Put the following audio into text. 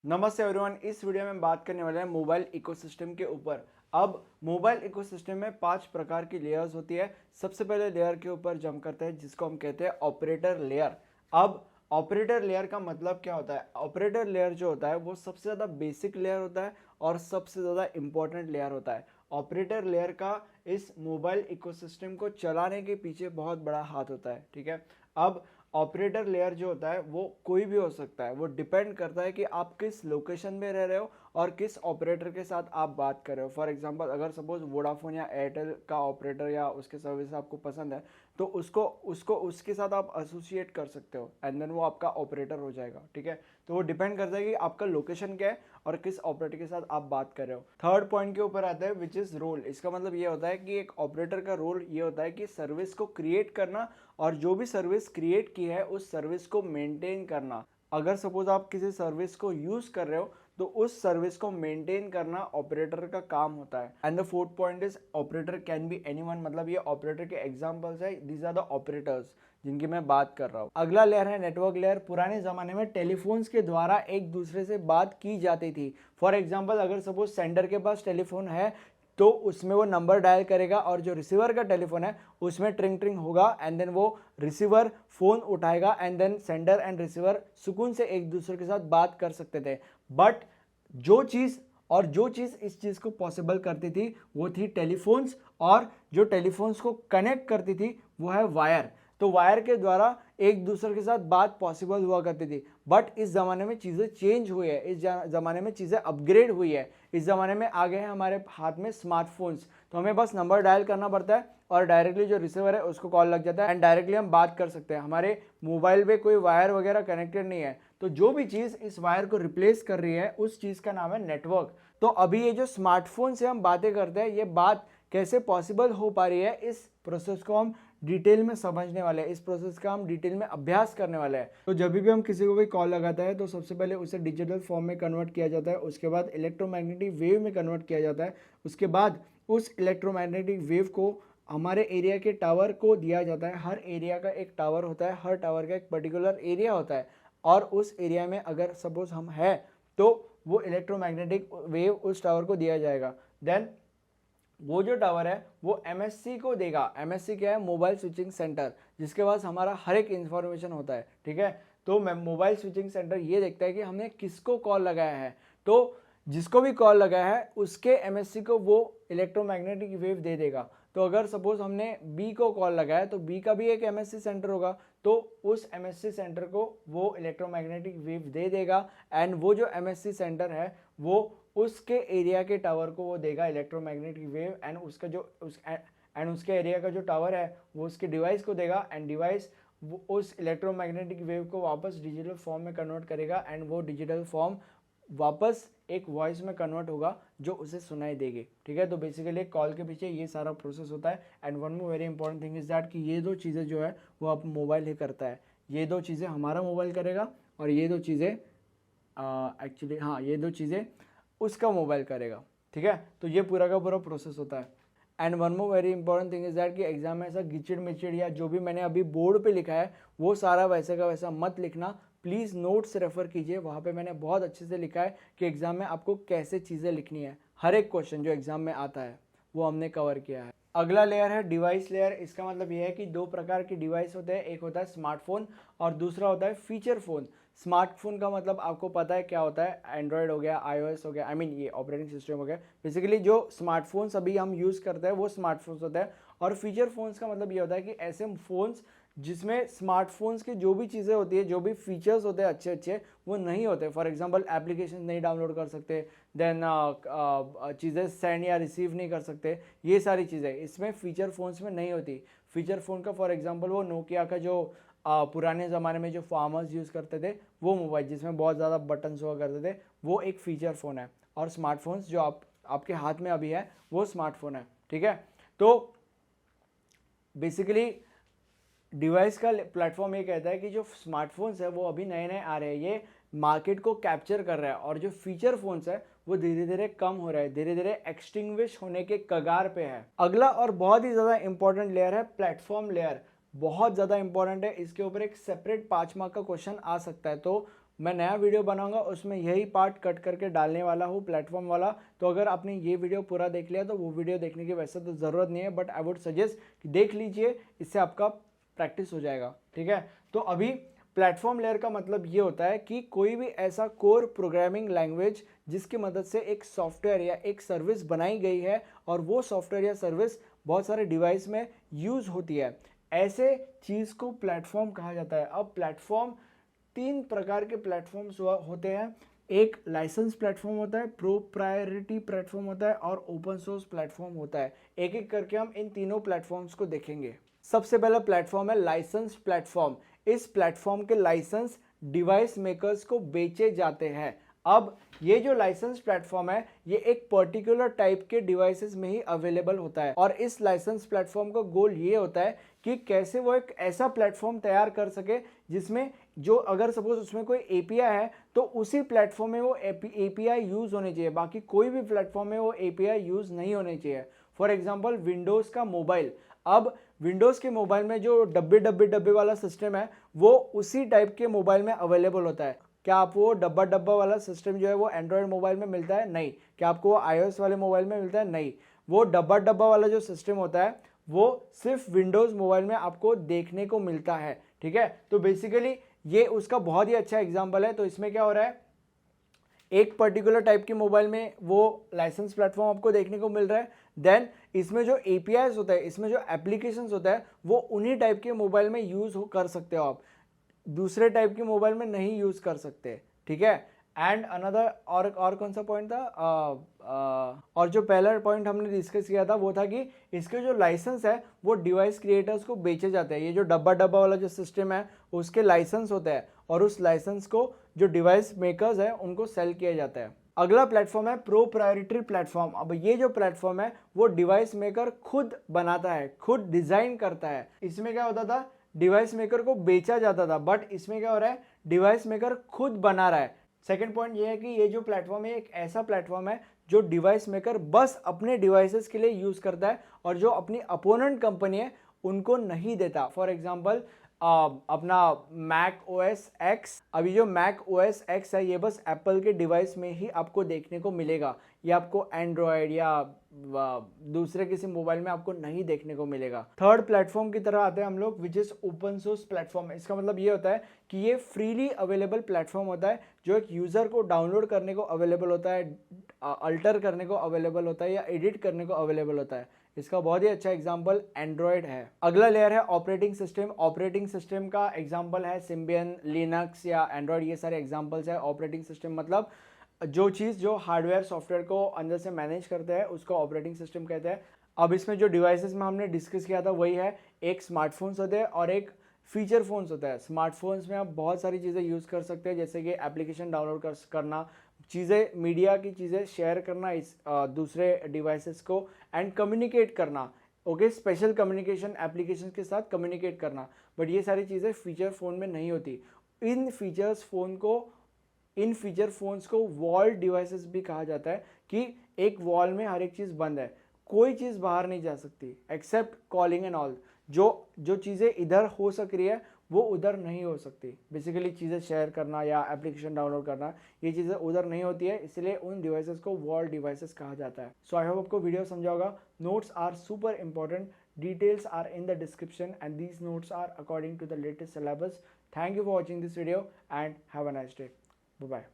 नमस्ते एवरीवन। इस वीडियो में बात करने वाले हैं मोबाइल इकोसिस्टम के ऊपर। अब मोबाइल इकोसिस्टम में 5 प्रकार की लेयर्स होती है। सबसे पहले लेयर के ऊपर जंप करते हैं जिसको हम कहते हैं ऑपरेटर लेयर। अब ऑपरेटर लेयर का मतलब क्या होता है? ऑपरेटर लेयर जो होता है वो सबसे ज़्यादा बेसिक लेयर होता है और सबसे ज़्यादा इंपॉर्टेंट लेयर होता है। ऑपरेटर लेयर का इस मोबाइल इकोसिस्टम को चलाने के पीछे बहुत बड़ा हाथ होता है। ठीक है। अब ऑपरेटर लेयर जो होता है वो कोई भी हो सकता है, वो डिपेंड करता है कि आप किस लोकेशन में रह रहे हो और किस ऑपरेटर के साथ आप बात कर रहे हो। फॉर एग्जांपल, अगर सपोज वोडाफोन या एयरटेल का ऑपरेटर या उसके सर्विस आपको पसंद है तो उसको उसको उसके साथ आप एसोसिएट कर सकते हो एंड देन वो आपका ऑपरेटर हो जाएगा। ठीक है। तो वो डिपेंड करता है कि आपका लोकेशन क्या है और किस ऑपरेटर के साथ आप बात कर रहे हो। थर्ड पॉइंट के ऊपर आता है विच इज़ रोल। इसका मतलब ये होता है कि एक ऑपरेटर का रोल ये होता है कि सर्विस को क्रिएट करना और जो भी सर्विस क्रिएट की है उस सर्विस को मेंटेन करना। अगर सपोज आप किसी सर्विस को यूज कर रहे हो तो उस सर्विस को मेंटेन करना ऑपरेटर का काम होता है। And the fourth point is operator can be anyone. मतलब ये ऑपरेटर के एग्जांपल्स है, दीज आर द ऑपरेटर्स जिनकी मैं बात कर रहा हूँ। अगला लेयर है नेटवर्क लेयर। पुराने जमाने में टेलीफोन्स के द्वारा एक दूसरे से बात की जाती थी। फॉर एग्जाम्पल, अगर सपोज सेंडर के पास टेलीफोन है तो उसमें वो नंबर डायल करेगा और जो रिसीवर का टेलीफोन है उसमें ट्रिंग ट्रिंग होगा एंड देन वो रिसीवर फोन उठाएगा and then sender and receiver सुकून से एक दूसरे के साथ बात कर सकते थे। बट जो चीज़ इस चीज़ को पॉसिबल करती थी वो थी टेलीफोन्स, और जो टेलीफोन्स को कनेक्ट करती थी वो है वायर। तो वायर के द्वारा एक दूसरे के साथ बात पॉसिबल हुआ करती थी। बट इस ज़माने में चीज़ें चेंज हुई है, इस ज़माने में चीज़ें अपग्रेड हुई है। इस ज़माने में आ गए हैं हमारे हाथ में स्मार्टफोन्स। तो हमें बस नंबर डायल करना पड़ता है और डायरेक्टली जो रिसीवर है उसको कॉल लग जाता है एंड डायरेक्टली हम बात कर सकते हैं। हमारे मोबाइल में कोई वायर वगैरह कनेक्टेड नहीं है। तो जो भी चीज़ इस वायर को रिप्लेस कर रही है उस चीज़ का नाम है नेटवर्क। तो अभी ये जो स्मार्टफोन से हम बातें करते हैं, ये बात कैसे पॉसिबल हो पा रही है, इस प्रोसेस को हम डिटेल में समझने वाले हैं, इस प्रोसेस का हम डिटेल में अभ्यास करने वाले हैं। तो जब भी हम किसी को भी कॉल लगाता है तो सबसे पहले उसे डिजिटल फॉर्म में कन्वर्ट किया जाता है, उसके बाद इलेक्ट्रोमैग्नेटिक वेव में कन्वर्ट किया जाता है, उसके बाद उस इलेक्ट्रोमैग्नेटिक वेव को हमारे एरिया के टावर को दिया जाता है। हर एरिया का एक टावर होता है, हर टावर का एक पर्टिकुलर एरिया होता है और उस एरिया में अगर सपोज हम है तो वो इलेक्ट्रोमैग्नेटिक वेव उस टावर को दिया जाएगा। देन वो जो टावर है वो एमएससी को देगा। एमएससी क्या है? मोबाइल स्विचिंग सेंटर, जिसके पास हमारा हर एक इंफॉर्मेशन होता है। ठीक है। तो मोबाइल स्विचिंग सेंटर ये देखता है कि हमने किसको कॉल लगाया है, तो जिसको भी कॉल लगाया है उसके एमएससी को वो इलेक्ट्रोमैग्नेटिक वेव दे देगा। तो अगर सपोज हमने बी को कॉल लगाया तो बी का भी एक एमएससी सेंटर होगा, तो उस एमएससी सेंटर को वो इलेक्ट्रोमैग्नेटिक वेव दे देगा एंड वो जो एमएससी सेंटर है वो उसके एरिया के टावर को वो देगा इलेक्ट्रोमैग्नेटिक वेव एंड उसके एरिया का जो टावर है वो उसके डिवाइस को देगा एंड डिवाइस उस इलेक्ट्रोमैग्नेटिक वेव को वापस डिजिटल फॉर्म में कन्वर्ट करेगा एंड वो डिजिटल फॉर्म वापस एक वॉइस में कन्वर्ट होगा जो उसे सुनाई देगी। ठीक है। तो बेसिकली कॉल के पीछे ये सारा प्रोसेस होता है। And one more very important thing is that कि ये दो चीज़ें जो है वो आप मोबाइल ही करता है। ये दो चीज़ें हमारा मोबाइल करेगा और ये दो चीज़ें एक्चुअली ये दो चीज़ें उसका मोबाइल करेगा। ठीक है। तो ये पूरा का पूरा प्रोसेस होता है। And one more very important thing is that कि एग्जाम में ऐसा गिचिड़ मिचिड़ या जो भी मैंने अभी बोर्ड पे लिखा है वो सारा वैसे का वैसा मत लिखना। प्लीज़ नोट्स रेफर कीजिए, वहाँ पे मैंने बहुत अच्छे से लिखा है कि एग्जाम में आपको कैसे चीज़ें लिखनी है। हर एक क्वेश्चन जो एग्जाम में आता है वो हमने कवर किया है। अगला लेयर है डिवाइस लेयर। इसका मतलब ये है कि दो प्रकार के डिवाइस होते हैं, एक होता है स्मार्टफोन और दूसरा होता है फीचर फोन। स्मार्टफोन का मतलब आपको पता है क्या होता है, एंड्रॉयड हो गया, iOS हो गया, ये ऑपरेटिंग सिस्टम हो गया। बेसिकली जो स्मार्टफोन्स अभी हम यूज़ करते हैं वो स्मार्टफोन्स होते हैं। और फीचर फोन्स का मतलब ये होता है कि ऐसे फोन्स जिसमें स्मार्टफोन्स की जो भी चीज़ें होती है, जो भी फीचर्स होते हैं अच्छे अच्छे, वो नहीं होते। फॉर एग्जांपल एप्लीकेशन नहीं डाउनलोड कर सकते, देन चीज़ें सेंड या रिसीव नहीं कर सकते, ये सारी चीज़ें इसमें फीचर फ़ोन्स में नहीं होती। फीचर फ़ोन का फॉर एग्जांपल वो नोकिया का जो पुराने ज़माने में जो फार्मर्स यूज़ करते थे वो मोबाइल जिसमें बहुत ज़्यादा बटन्स हुआ करते थे, वो एक फ़ीचर फ़ोन है। और स्मार्टफोन्स जो आपके हाथ में अभी है वो स्मार्टफोन है। ठीक है। तो बेसिकली डिवाइस का प्लेटफॉर्म ये कहता है कि जो स्मार्टफोन्स है वो अभी नए नए आ रहे हैं, ये मार्केट को कैप्चर कर रहा है, और जो फीचर फोन्स है वो धीरे धीरे कम हो रहा है, धीरे धीरे एक्सटिंग्विश होने के कगार पे है। अगला और बहुत ही ज़्यादा इंपॉर्टेंट लेयर है प्लेटफॉर्म लेयर। बहुत ज़्यादा इंपॉर्टेंट है, इसके ऊपर एक सेपरेट 5 मार्क का क्वेश्चन आ सकता है। तो मैं नया वीडियो बनाऊंगा उसमें यही पार्ट कट करके डालने वाला हूँ प्लेटफॉर्म वाला। तो अगर आपने ये वीडियो पूरा देख लिया तो वो वीडियो देखने की वैसे तो ज़रूरत नहीं है, बट आई वुड सजेस्ट कि देख लीजिए, इससे आपका प्रैक्टिस हो जाएगा। ठीक है, तो अभी प्लेटफॉर्म लेयर का मतलब ये होता है कि कोई भी ऐसा कोर प्रोग्रामिंग लैंग्वेज जिसकी मदद से एक सॉफ्टवेयर या एक सर्विस बनाई गई है और वो सॉफ्टवेयर या सर्विस बहुत सारे डिवाइस में यूज होती है, ऐसे चीज को प्लेटफॉर्म कहा जाता है। अब प्लेटफॉर्म तीन प्रकार के प्लेटफॉर्म्स होते हैं। एक लाइसेंस प्लेटफॉर्म होता है, प्रोप्राइटरी प्लेटफॉर्म होता है और ओपन सोर्स प्लेटफॉर्म होता है। एक एक करके हम इन तीनों प्लेटफॉर्म्स को देखेंगे। सबसे पहला प्लेटफॉर्म है लाइसेंस प्लेटफॉर्म। इस प्लेटफॉर्म के लाइसेंस डिवाइस मेकर्स को बेचे जाते हैं। अब ये जो लाइसेंस प्लेटफॉर्म है ये एक पर्टिकुलर टाइप के डिवाइसेस में ही अवेलेबल होता है और इस लाइसेंस प्लेटफॉर्म का गोल ये होता है कि कैसे वो एक ऐसा प्लेटफॉर्म तैयार कर सके जिसमें जो अगर सपोज उसमें कोई एपीआई है तो उसी प्लेटफॉर्म में वो एपीआई यूज होने चाहिए, बाकी कोई भी प्लेटफॉर्म में वो एपीआई यूज नहीं होने चाहिए। फॉर एग्जाम्पल विंडोज का मोबाइल, अब विंडोज के मोबाइल में जो डब्बे वाला सिस्टम है वो उसी टाइप के मोबाइल में अवेलेबल होता है। क्या आप वो डब्बा वाला सिस्टम जो है वो एंड्रॉयड मोबाइल में मिलता है? नहीं। क्या आपको वो iOS वाले मोबाइल में मिलता है? नहीं। वो डब्बा वाला जो सिस्टम होता है वो सिर्फ विंडोज मोबाइल में आपको देखने को मिलता है। ठीक है, तो बेसिकली ये उसका बहुत ही अच्छा एग्जाम्पल है। तो इसमें क्या हो रहा है, एक पर्टिकुलर टाइप के मोबाइल में वो लाइसेंस प्लेटफॉर्म आपको देखने को मिल रहा है, देन इसमें जो एपीआईज होता है, इसमें जो एप्लीकेशंस होता है वो उन्हीं टाइप के मोबाइल में यूज कर सकते हो आप, दूसरे टाइप के मोबाइल में नहीं यूज कर सकते। ठीक है, एंड अनदर और कौन सा पॉइंट था, और जो पहला पॉइंट हमने डिस्कस किया था वो था कि इसके जो लाइसेंस है वो डिवाइस क्रिएटर्स को बेचे जाते हैं। ये जो डब्बा वाला जो सिस्टम है उसके लाइसेंस होता है और उस लाइसेंस को जो डिवाइस मेकर्स है उनको सेल किया जाता है। अगला प्लेटफॉर्म है प्रोप्राइटरी प्लेटफॉर्म। अब ये जो प्लेटफॉर्म है वो डिवाइस मेकर खुद बनाता है, खुद डिजाइन करता है। इसमें क्या होता था, डिवाइस मेकर को बेचा जाता था, बट इसमें क्या हो रहा है, डिवाइस मेकर खुद बना रहा है। सेकंड पॉइंट ये है कि ये जो प्लेटफॉर्म है एक ऐसा प्लेटफॉर्म है जो डिवाइस मेकर बस अपने डिवाइसेस के लिए यूज करता है और जो अपनी अपोनेंट कंपनी है उनको नहीं देता। फॉर एग्जांपल अपना मैक ओएस एक्स, अभी जो मैक ओएस एक्स है ये बस एप्पल के डिवाइस में ही आपको देखने को मिलेगा, ये आपको एंड्रॉयड या दूसरे किसी मोबाइल में आपको नहीं देखने को मिलेगा। थर्ड प्लेटफॉर्म की तरह आते हैं हम लोग, which is open source platform. इसका मतलब ये होता है कि ये फ्रीली अवेलेबल प्लेटफॉर्म होता है जो एक यूजर को डाउनलोड करने को अवेलेबल होता है, अल्टर करने को अवेलेबल होता है या एडिट करने को अवेलेबल होता है। इसका बहुत ही अच्छा एग्जांपल एंड्रॉयड है। अगला लेयर है ऑपरेटिंग सिस्टम। ऑपरेटिंग सिस्टम का एग्जांपल है सिम्बियन, लिनक्स या एंड्रॉयड, ये सारे एग्जांपल्स है। ऑपरेटिंग सिस्टम मतलब जो चीज़ जो हार्डवेयर सॉफ्टवेयर को अंदर से मैनेज करते हैं उसको ऑपरेटिंग सिस्टम कहते हैं। अब इसमें जो डिवाइसेस में हमने डिस्कस किया था वही है, एक स्मार्टफोन्स होते हैं और एक फीचर फोन्स होता है। स्मार्टफोन्स में आप बहुत सारी चीज़ें यूज़ कर सकते हैं, जैसे कि एप्लीकेशन डाउनलोड करना, चीज़ें मीडिया की चीज़ें शेयर करना इस दूसरे डिवाइसेस को, एंड कम्युनिकेट करना। ओके, स्पेशल कम्युनिकेशन एप्लीकेशन के साथ कम्युनिकेट करना। बट ये सारी चीज़ें फीचर फ़ोन में नहीं होती। इन फीचर फोन्स को वॉल डिवाइसेस भी कहा जाता है कि एक वॉल में हर एक चीज़ बंद है, कोई चीज़ बाहर नहीं जा सकती एक्सेप्ट कॉलिंग एंड ऑल। जो चीज़ें इधर हो सक रही है वो उधर नहीं हो सकती। बेसिकली चीज़ें शेयर करना या एप्लीकेशन डाउनलोड करना ये चीज़ें उधर नहीं होती है, इसलिए उन डिवाइसेस को वॉल डिवाइसेस कहा जाता है। सो आई होप आपको वीडियो समझा होगा। Notes are super important, details are in the description and these notes are according to the latest syllabus. Thank you for watching this video and have a nice day. Bye bye.